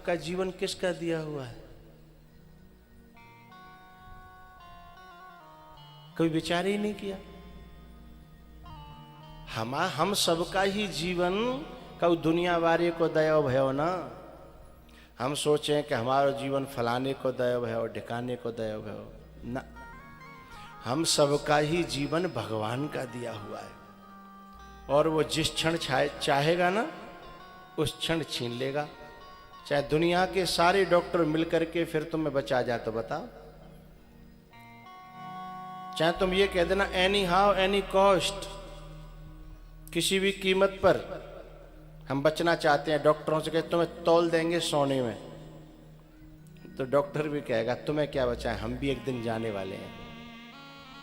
आपका जीवन किसका दिया हुआ है? कोई विचार ही नहीं किया। हम सबका ही जीवन कब दुनिया वारे को दया भयो ना। हम सोचें कि हमारा जीवन फलाने को दया भयो, ढिकाने को दया भयो ना। हम सबका ही जीवन भगवान का दिया हुआ है, और वो जिस क्षण चाहेगा ना उस क्षण छीन लेगा। चाहे दुनिया के सारे डॉक्टर मिलकर के फिर तुम्हें बचा जाए तो बताओ। चाहे तुम ये कह देना एनी हाउ एनी कॉस्ट, किसी भी कीमत पर हम बचना चाहते हैं, डॉक्टरों से कहते तुम्हें तौल देंगे सोने में, तो डॉक्टर भी कहेगा तुम्हें क्या बचा है, हम भी एक दिन जाने वाले हैं,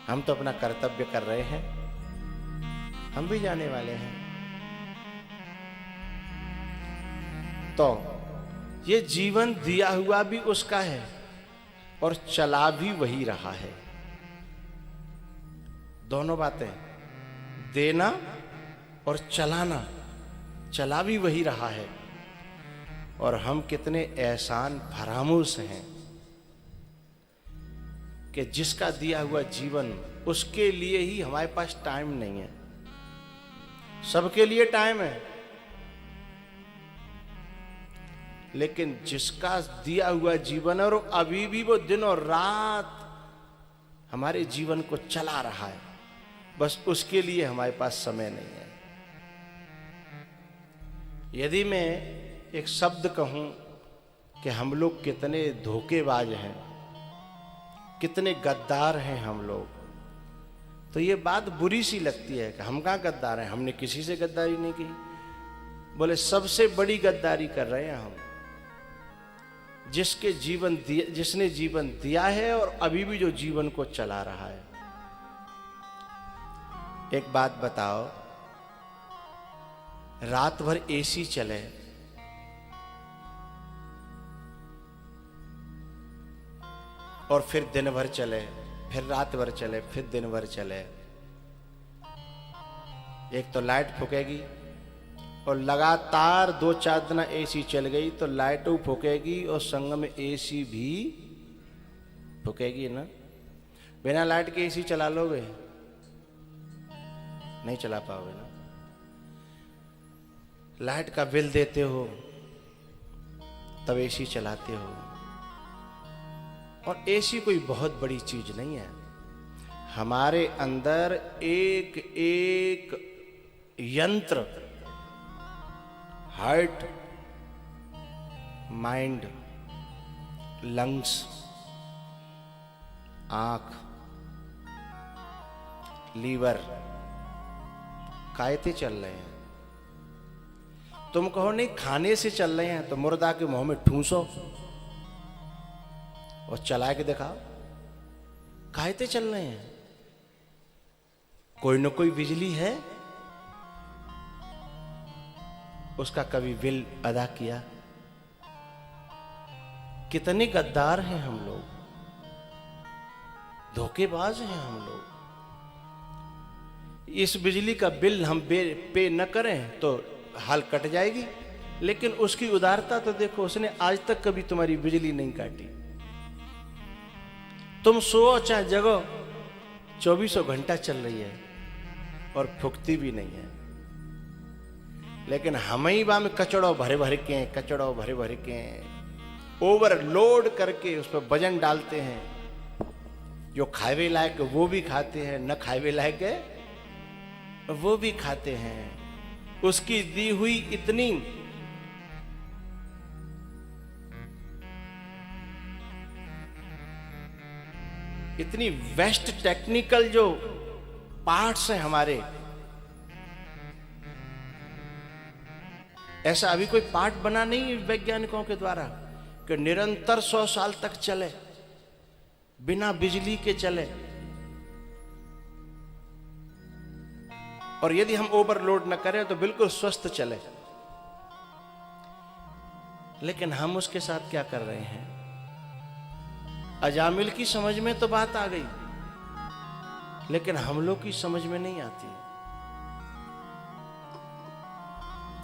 हम तो अपना कर्तव्य कर रहे हैं, हम भी जाने वाले हैं। तो ये जीवन दिया हुआ भी उसका है और चला भी वही रहा है। दोनों बातें, देना और चलाना, चला भी वही रहा है। और हम कितने एहसान फरामोश हैं कि जिसका दिया हुआ जीवन, उसके लिए ही हमारे पास टाइम नहीं है। सबके लिए टाइम है, लेकिन जिसका दिया हुआ जीवन है और अभी भी वो दिन और रात हमारे जीवन को चला रहा है, बस उसके लिए हमारे पास समय नहीं है। यदि मैं एक शब्द कहूं कि हम लोग कितने धोखेबाज हैं, कितने गद्दार हैं हम लोग, तो ये बात बुरी सी लगती है कि हम कहाँ गद्दार हैं, हमने किसी से गद्दारी नहीं की। बोले सबसे बड़ी गद्दारी कर रहे हैं हम, जिसने जीवन दिया है और अभी भी जो जीवन को चला रहा है। एक बात बताओ, रात भर एसी चले और फिर दिन भर चले, फिर रात भर चले, फिर दिन भर चले, एक तो लाइट फूकेगी, और लगातार 2-4 दिन एसी चल गई तो लाइट फूकेगी और संग में एसी भी फूकेगी ना। बिना लाइट के एसी चला लोगे? नहीं चला पाओगे ना। लाइट का बिल देते हो तब एसी चलाते हो, और एसी कोई बहुत बड़ी चीज नहीं है। हमारे अंदर एक एक यंत्र, हार्ट, माइंड, लंग्स, आंख, लीवर, कायते चल रहे हैं। तुम कहो नहीं खाने से चल रहे हैं, तो मुर्दा के मुंह में ठूसो और चला के दिखाओ, कायते चल रहे हैं। कोई न कोई बिजली है, उसका कभी बिल अदा किया? कितने गद्दार हैं हम लोग, धोखेबाज हैं हम लोग। इस बिजली का बिल हम पे न करें तो हाल कट जाएगी, लेकिन उसकी उदारता तो देखो, उसने आज तक कभी तुम्हारी बिजली नहीं काटी। तुम सो चाहे जगो, 24 घंटा चल रही है और फुकती भी नहीं है। लेकिन हम ही बा में कचड़ों भरे भरे के ओवरलोड करके उस पर वजन डालते हैं। जो खावे लायक वो भी खाते हैं, न खावे लायक वो भी खाते हैं। उसकी दी हुई इतनी वेस्ट टेक्निकल जो पार्ट्स हैं हमारे, ऐसा अभी कोई पार्ट बना नहीं वैज्ञानिकों के द्वारा कि निरंतर 100 साल तक चले, बिना बिजली के चले। और यदि हम ओवरलोड न करें तो बिल्कुल स्वस्थ चले। लेकिन हम उसके साथ क्या कर रहे हैं? अजामिल की समझ में तो बात आ गई, लेकिन हम लोग की समझ में नहीं आती।